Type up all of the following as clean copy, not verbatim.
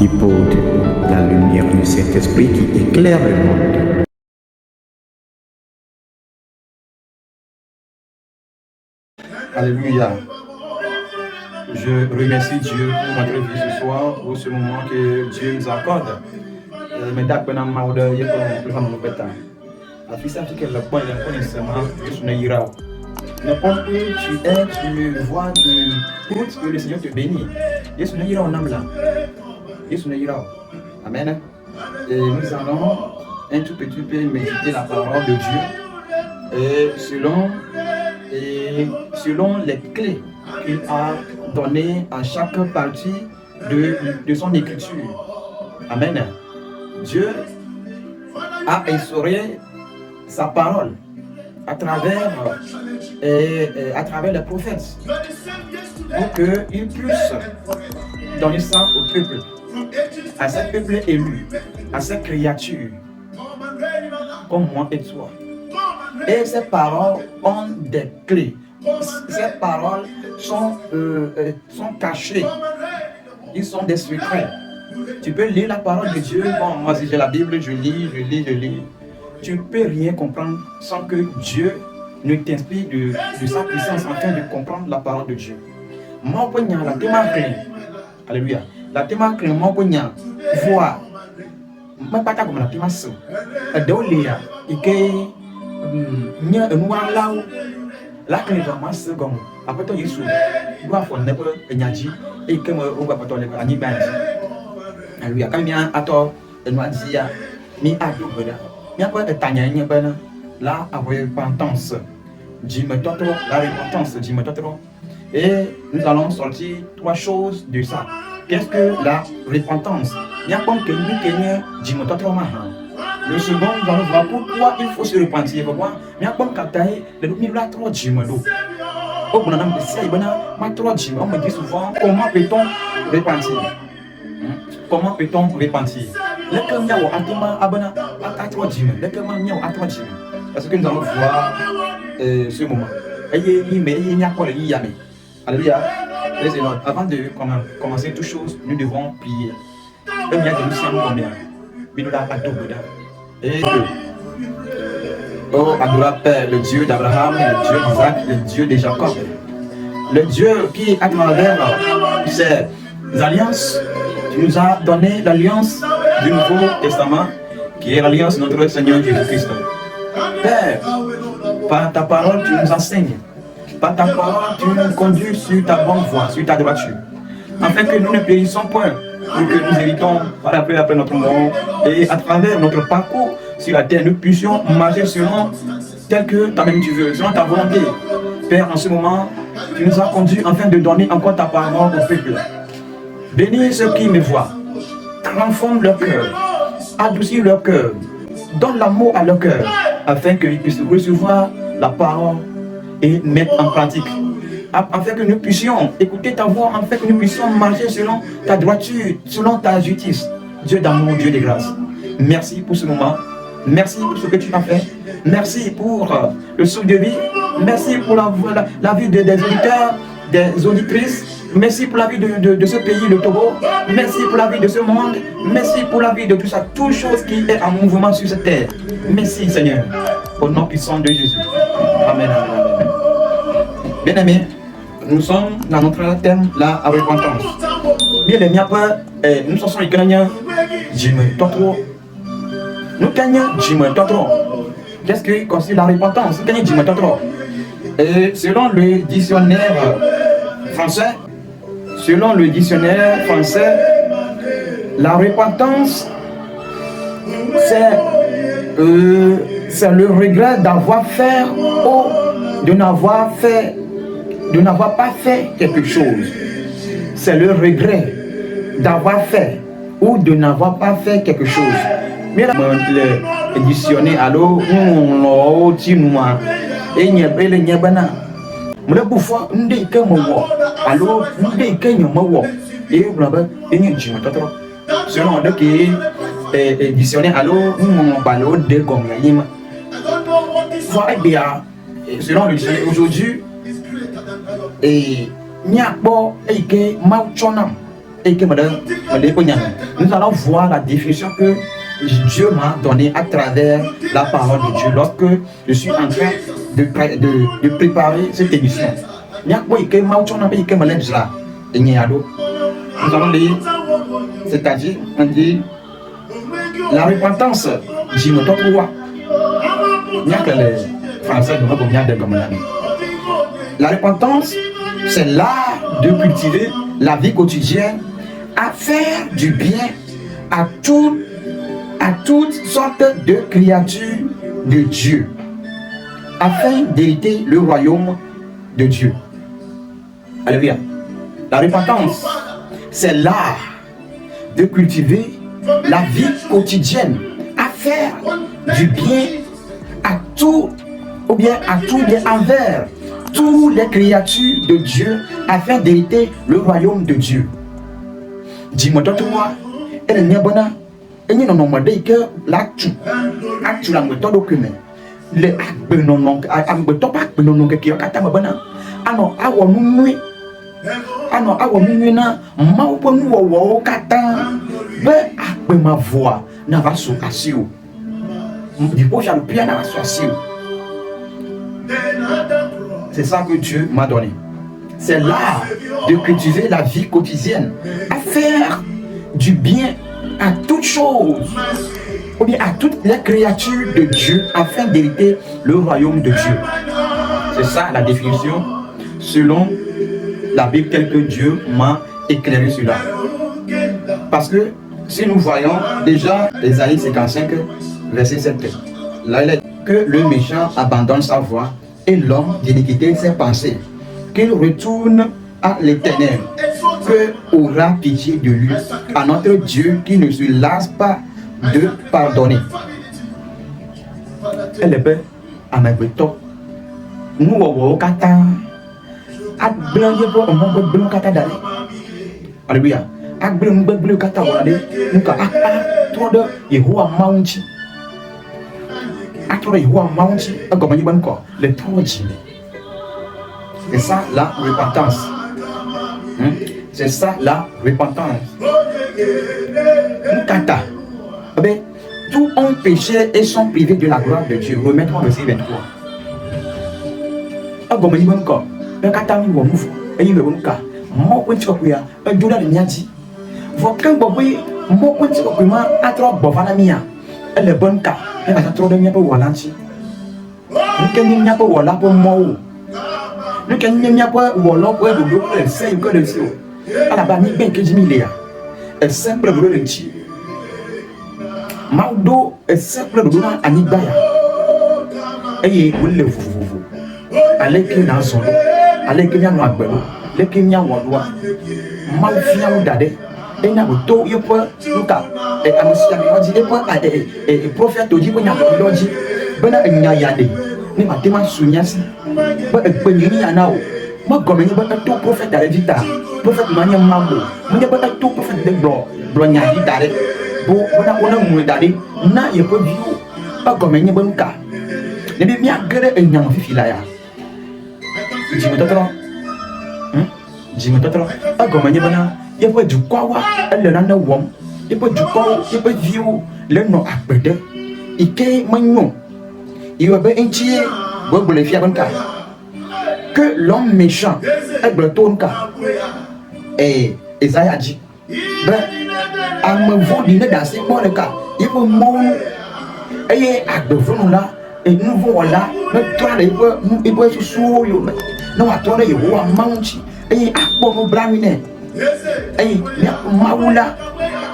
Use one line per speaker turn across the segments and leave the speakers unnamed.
Hypode, la lumière du Saint-Esprit qui éclaire le monde.
Alléluia. Je remercie Dieu pour notre vie ce soir, pour ce moment que Dieu nous accorde. Mais d'accord, on a marre de y avoir plus de bêta. La fille ça fait que le point est connaissement de son ira. N'importe où tu es, tu vois, tu écoutes que le Seigneur te bénit. Yesu ne ira en âme là. Yesu ne ira. Amen. Et nous allons un tout petit peu méditer la parole de Dieu. Et selon les clés qu'il a données à chaque partie de son écriture. Amen. Dieu a instauré sa parole à travers les prophètes pour qu'ils puissent donner ça au peuple, à ce peuple élu, à ces créatures comme moi et toi. Et ces paroles ont des clés. Ces paroles sont cachées. Ils sont des secrets. Tu peux lire la parole de Dieu. Bon, moi, si j'ai la Bible, je lis. Tu ne peux rien comprendre sans que Dieu ne t'inspire de sa puissance afin de comprendre la parole de Dieu. Moi, la témoin. Alléluia. La témoin, moi, voix. Moi, pas comme la témoin. Adolia. Nya enua lao la clé va mas gom apato yesu doit fon ne ko nyaji e ke mo o apato le ani ba alléluia kamia ato enua dia mi ado beda mi apa etanya nya bana la repentance la repentance et nous allons sortir trois choses de ça. Qu'est-ce que la repentance? Il y a comme que nous Kenyans dimototro maha. Le second, nous allons voir pourquoi il faut se repentir. Pourquoi? Mais il y a comme Kataï, le mille trop dimado. Au bout d'un moment, ma trop dimado. On me dit souvent comment peut-on repentir? Comment peut-on repentir? Le cœur n'y a pas atteint abana à trop dimado. Le cœur n'y a pas trop dimado. Parce que nous allons voir ce moment. Ayez mais il n'y a pas de yamé. Alléluia. Avant de commencer toute chose, nous devons prier. Il y a de nous sommes combien? Mais nous l'avons adoré. Et oh, adorable Père, le Dieu d'Abraham, le Dieu d'Isaac, le Dieu de Jacob, le Dieu qui, à travers ses alliances, tu nous as donné l'alliance du Nouveau Testament, qui est l'alliance de notre Seigneur Jésus-Christ. Père, par ta parole, tu nous enseignes. Par ta parole, tu nous conduis sur ta bonne voie, sur ta droiture, afin que nous ne périssons point, pour que nous héritons par après notre mort, et à travers notre parcours sur la terre, nous puissions marcher selon tel que toi-même tu veux, selon ta volonté. Père, en ce moment, tu nous as conduits afin de donner encore ta parole au peuple. Bénis ceux qui me voient, transforme leur cœur, adoucis leur cœur, donne l'amour à leur cœur, afin qu'ils puissent recevoir la parole et mettre en pratique, afin que nous puissions écouter ta voix, afin que nous puissions marcher selon ta droiture, selon ta justice. Dieu d'amour, Dieu de grâce, merci pour ce moment, merci pour ce que tu as fait, merci pour le souffle de vie, merci pour la vie des auditeurs, des auditrices, merci pour la vie de ce pays, le Togo, merci pour la vie de ce monde, merci pour la vie de tout ça, toute chose qui est en mouvement sur cette terre. Merci Seigneur, au nom puissant de Jésus. Amen. Bien aimés, nous sommes dans notre thème, la repentance. Bien aimés, nous sommes les Kenyans, Jimmy Totro. Nous Kenyans, Jimmy Totro. Qu'est-ce que constitue la repentance? Kenyans, Jimmy Totro. Et selon le dictionnaire français, la repentance, c'est le regret d'avoir fait ou de n'avoir pas fait quelque chose. C'est le regret d'avoir fait ou de n'avoir pas fait quelque chose. Mais le dictionnaire, alors, on l'a et n'y a pas le nyabana. Mula bouffon, n'dé que moi, alors, n'dé que moi, et blabla, et n'y a pas. Selon le qui est dictionnaire, alors, on ballot de comme yima. Voilà bien, selon le dictionnaire aujourd'hui, et Nous allons voir la définition que Dieu m'a donnée à travers la parole de Dieu lorsque je suis en train de préparer cette émission. Nous allons lire, c'est-à-dire, on dit la repentance. La repentance, c'est l'art de cultiver la vie quotidienne, à faire du bien à toutes sortes de créatures de Dieu, afin d'hériter le royaume de Dieu. Alléluia. La repentance, c'est l'art de cultiver la vie quotidienne, à faire du bien à tout, ou bien envers toutes les créatures de Dieu, afin d'hériter le royaume de Dieu. Dis-moi, toi, elle n'est pas bonne. Elle n'est pas bonne. L'actu la méthode document. Le non ma voix n'a pas su assis. C'est ça que Dieu m'a donné. C'est l'art de cultiver la vie quotidienne, à faire du bien à toutes choses, ou bien à toutes les créatures de Dieu, afin d'hériter le royaume de Dieu. C'est ça la définition selon la Bible telle que Dieu m'a éclairé sur là. Parce que si nous voyons déjà Ésaïe 55, verset 7, là il est que le méchant abandonne sa voie et l'homme d'iniquité ses pensées, qu'il retourne à l'Éternel, que aura pitié de lui, à notre Dieu qui ne se lasse pas de pardonner. Elle est belle à mes bétons. Nous avons kata à blanc pour un bon blanc kata d'aller. Alléluia. À blanc kata d'aller. Nous avons trop de Yehowa Mounti. À trop de Yehowa Mounti. Comme on dit encore, les trois dîmes. C'est ça la repentance. C'est ça la repentance. Kata. Tout ont péché et sont privés de la gloire de Dieu. Remettons verset 23. Agomani banko, kata mi wo mufu, eyi we wonka. Mo kwenti okuya, ejola le nyati. Vokan bobwe, mo kwenti okuma atro bovana mia. Ele bonka, e ka tro de mia po walanchi. Nke ni mia po wala po mo. Nke ni mia po wolo po do do e se ko de se o. Ala ba ni ben ke jimilia. E sempre do le nchi. Maudo e sempre do na anibaya. Eye wole fufufu. Aleke na solo, aleke nya no agbelo, leke nya wodwa. Ma fia wo dade. Enya boto yepo nka e amusia mi oji yepo e prophet oji bo nya loji. Bena enya yade. Ni matema sunyasi. Ba e penyi ni ana o. Ma gomeni ba to prophet dare vita. Prophet manya mambo. Manya ba to prophet de blo nya di dare. Bo ona mu dare na yepo biu. Ba gomeni ba nka. Ne bi mi agere enya mo fifi la ya. Jimototro, agomanye bana, yepo jukwawa, ele nana wom, yepo jukwawa, yepo viu, le no akbede, ike magnon, iwebe enchie, bobole fia banka, que l'homme méchant, egletonka, et Esaïe a dit, ben, à me voir dîner dans ces mots de cas, yepo mon, et agbevon là, et nous voilà, notre toile, il peut se souiller. Non, à toi, il y a un manchi. Et bon, nous bramine. Et maoula,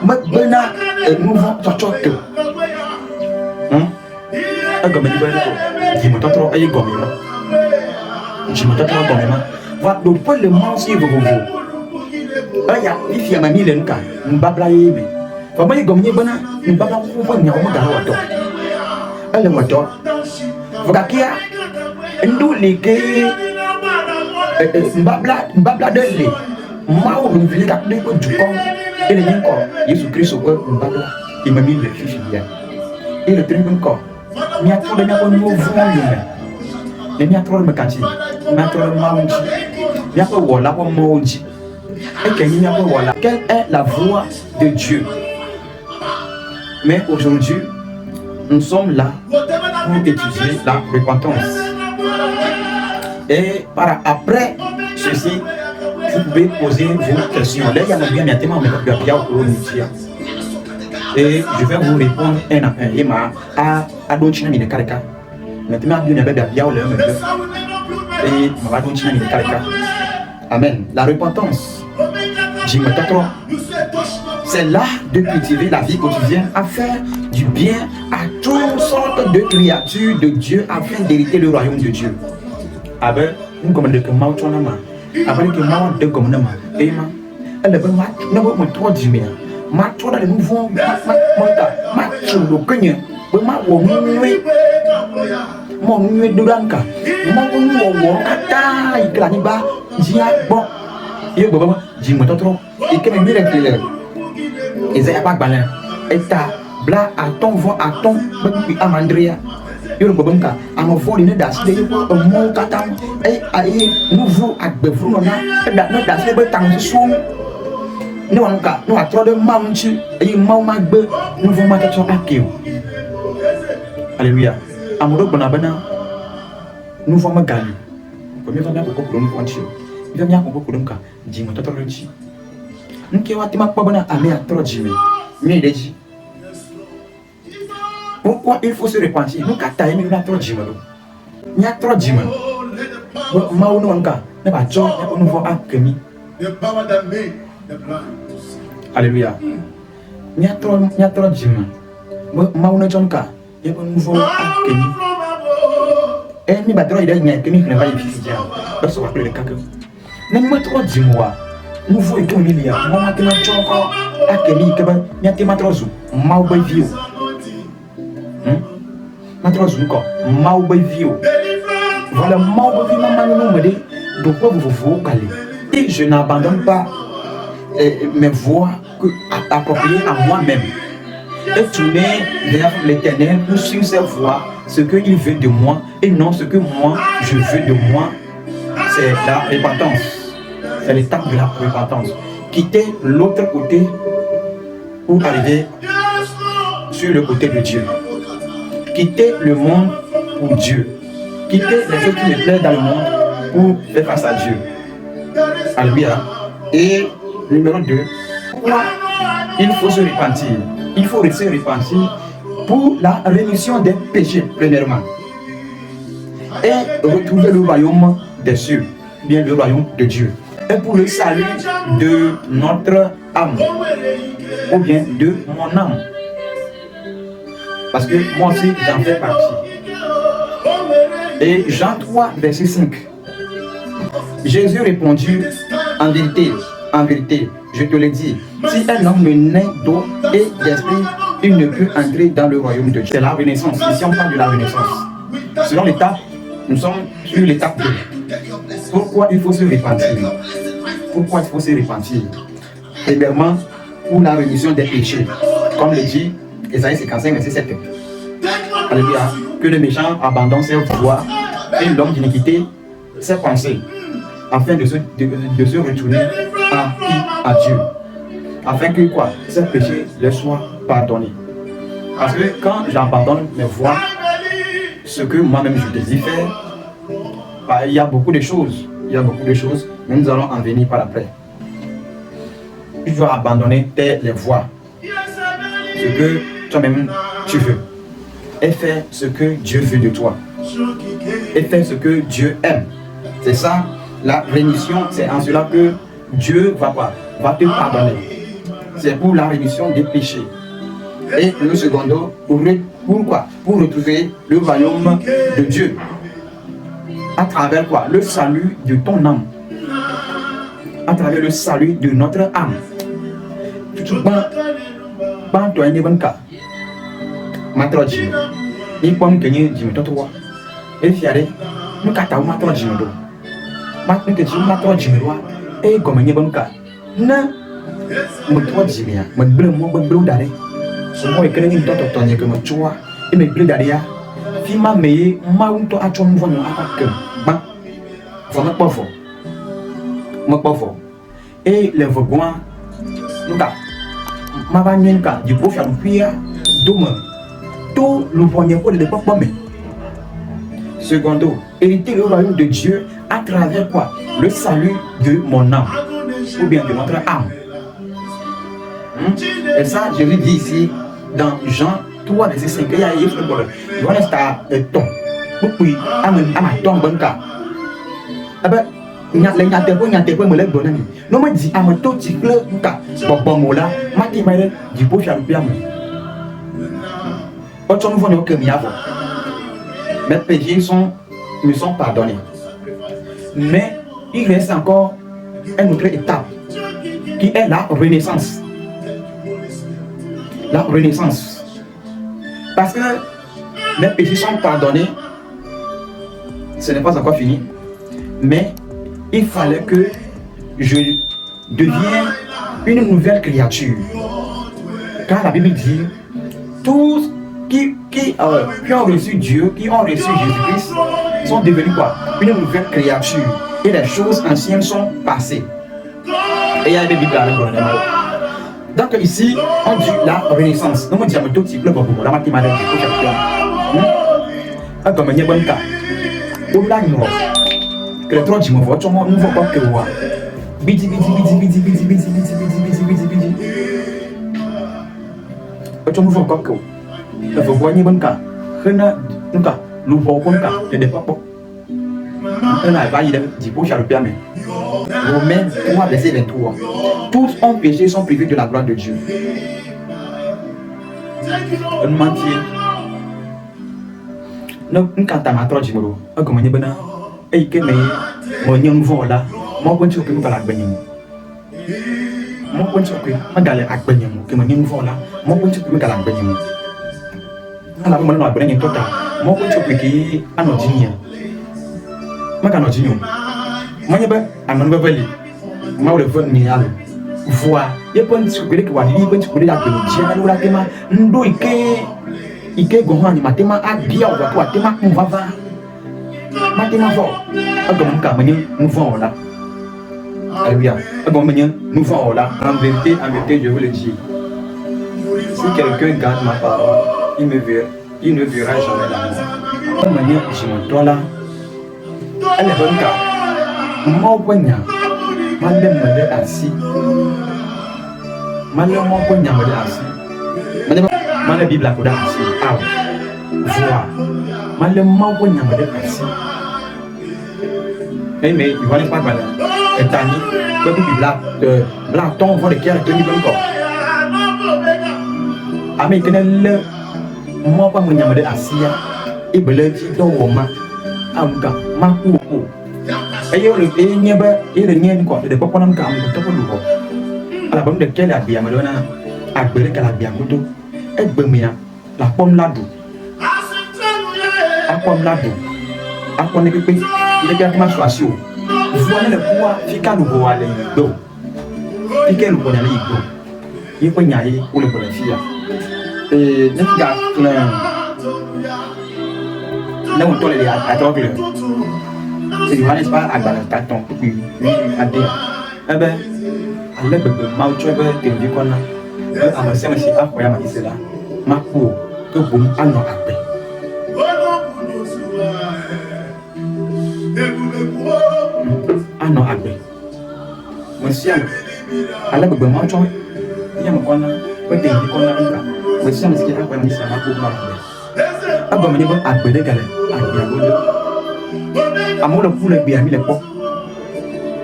mabena, et nous vont t'achoter. Comme il dit, dis-moi trop, et gommima. Dis-moi trop, gommima. Va donc pas le manger, vous. Aya, il y a ma mille nka, mbabla yebe. Va moi gommie bana, mbabla kufa nyamuga wato. Elle est wato. Vokakia, ndu leke. Mbabla de le mao nous vient d'appeler pour du corps et le même corps Jésus Christ au corps mbabla il m'a mis le fichier et le truc encore mi a trop de mia pour nous voir le mia trop de me canti mia trop de maunchi Quelle est la voix de Dieu? Mais aujourd'hui, nous sommes là pour étudier la repentance. Et après ceci, vous pouvez poser vos questions. Et je vais vous répondre un à un. Amen. La repentance, c'est l'art de cultiver la vie quotidienne, à faire du bien à toutes sortes de créatures de Dieu afin d'hériter le royaume de Dieu. Avec une commande de Mao Tonama, avec une Mao de Commandement, et elle est vraiment trop du bien. Ma trop dans le nouveau le Kenya, mon nuit de Ranka, mon kata, Iklaniba, Dia, bon, et bon, dis-moi trop, et que mes mille et c'est pas balin, et ta bla à ton voix à ton, Amandria. Yo bobonka amo voli ne das de mo katam ai nouveau agbevu no na da no das be tan so ne wanka no atro de mamchi ai mau magbe nouveau matacho akeu. Alléluia. Amoro bonabana nouveau magali premier va ko ko no konchi il va ko ko ka jimo totoro chi nke wati makpabana ame atro jimi mi deji. Pourquoi il faut se repentir? Nous avons mis trop de jimelo. Nous avons trop de jimelo. Nous avons un nouveau accueil. Alléluia. Nous avons trop de jimelo. Nous avons un nouveau accueil. Et nous avons un nouveau jimelo. Nouveau économie. Voilà, et je n'abandonne pas mes voies appropriées à moi-même et tourner vers l'Éternel pour suivre ses voies, ce qu'il veut de moi et non ce que moi je veux de moi. C'est la repentance, c'est l'étape de la repentance. Quitter l'autre côté pour arriver sur le côté de Dieu. Quitter le monde pour Dieu. Quitter les choses qui me plaisent dans le monde pour faire face à Dieu. Alléluia. Et numéro 2, pourquoi il faut se repentir? Il faut se repentir pour la rémission des péchés, premièrement. Et retrouver le royaume des cieux, bien le royaume de Dieu. Et pour le salut de notre âme, ou bien de mon âme. Parce que moi aussi j'en fais partie. Et Jean 3, verset 5. Jésus répondit, en vérité, je te le dis, si un homme ne naît d'eau et d'esprit, il ne peut entrer dans le royaume de Dieu. C'est la renaissance. Ici on parle de la renaissance. Selon l'étape, nous sommes sur l'étape 2. Pourquoi il faut se repentir? Pourquoi il faut se repentir? Premièrement, pour la rémission des péchés. Comme le dit Ésaïe 55, verset 7. Alléluia. Que le méchant abandonne ses voies et l'homme d'iniquité ses pensées, afin de se retourner à Dieu. Afin que quoi? Ces péchés leur soient pardonnés. Parce que quand j'abandonne mes voies, ce que moi-même je désire faire, bah, il y a beaucoup de choses. Mais nous allons en venir par après. Tu dois abandonner les voies. Ce que toi-même tu veux. Et faire ce que Dieu veut de toi. Et faire ce que Dieu aime. C'est ça, la rémission. C'est en cela que Dieu va te pardonner. C'est pour la rémission des péchés. Et le secondo, pourquoi? Pour retrouver le royaume de Dieu. À travers quoi? Le salut de ton âme. À travers le salut de notre âme. Matroji, ni pom kenye jimi totowa. E fiare, nous kata matroji ndo. Matne jimi matroji ndo. E gomenye bonka. Na mutwa jimi ya, mutble mo bble dare. Somo ekene ni toto tonye ke mutwa. E me ble dare ya. Fima meye ma unto achom vono akake. Ba. Fona pofo. Et les vagons, ma vanille, du beau faire demain, tout le premier pour les pas mais. Secondo, hériter le royaume de Dieu à travers quoi? Le salut de mon âme, ou bien de notre âme. Et ça, je lui dis ici, dans Jean 3, verset 5, il y a Yves le bol. Il va rester à ton. Puis, à ma tombe, bon cas. Ah ben, il y a des fois, me lève bonne. Non, moi, dis, à ma tombe, tu pleures, cas. Bon, moi, là, ma qui m'a dit, du beau, j'ai un bien. Autant nous voyons que mieux. Mes péchés me sont pardonnés. Mais il reste encore une autre étape qui est la renaissance. La renaissance. Parce que mes péchés sont pardonnés, ce n'est pas encore fini. Mais il fallait que je devienne une nouvelle créature. Car la Bible dit, tous qui ont reçu Dieu, qui ont reçu Jésus-Christ, sont devenus quoi? Une nouvelle créature. Et les choses anciennes sont passées. Et il y a des Bibles avec le donc ici, on dit la renaissance. Nous, on dit à tout petit peu pour la mathématique. Comme il y a un bon cas. Au-delà de nous, que les trois du mouvement, nous ne voyons pas que moi. Bidi, bidi, bidi, bidi, bidi, bidi, bidi, bidi, bidi, bidi. Nous ne voyons pas que il faut voir un bon cas. Nous voyons un cas. Il n'y a pas de on a va y aller du beau charpie. Romains 3, verset 23. Tous ont péché, sont privés de la gloire de Dieu. On mentit. Nous, quand tu as ma trop de mots, comme on est bon, et que mon yon vola, mon point sur que nous allons gagner. Mon point sur que ma galère à gagner, que mon yon vola, mon point sur que nous allons gagner. Alors, mon nom a gagné total. Mon point sur que qui est anodin. Makano jinyo. Mwenye ba amanu bali. Ma wole fon mi yalo. Voa, ye pon tsukule ke wali pon tsukule la ke jia na la tema ndo ike go hani matema abia wa to atema mvava. Matema vo. Agom ka mwenye mvon la. Alléluia. Agom mwenye mvon la. En vérité, je vous le dis. Si quelqu'un garde ma parole, il ne verra jamais la mort. Mwenye jimotola. Elle est bonne car moi poignard madame me assis madame moi poignard me assis madame Bible a coda assis ah voilà madame moi poignard me assis mais il va les pas voilà et tani que Bible blanc ton voit les cœurs de Bible encore ami que le moi pas poignard me assis et belé dans Roma amka maku ayo le nyeba ile nyen ko de papa nam kam to ko lugo ala bam de kele abia madona agbere kala abia godo egbemia la pom ladu akon ne pepe ile ga ma so asio voile le pouvoir fika lugo ale do fika lugo ale do yi ko nyaayi o le bonafia ne ga là on tourne les attends que c'est Johannes pas à dans le carton puis à dire eh ben allez bébé mau chobe te di kona a ma sema si akwa ya ma isela maku to bum ano ape ano ape monsieur allez bébé mau chobe ya ma kona ko te di kona nka monsieur ma si akwa ya ma isela maku ma agba mani ba agbede gale agbia godo amour le pour les bien mis les pop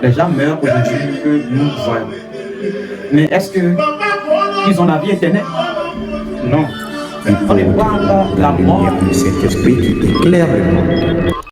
les gens meurent aujourd'hui que nous voyons mais est-ce que ils ont la vie éternelle? Non, on est pas la mort
de cet esprit qui éclaire le monde.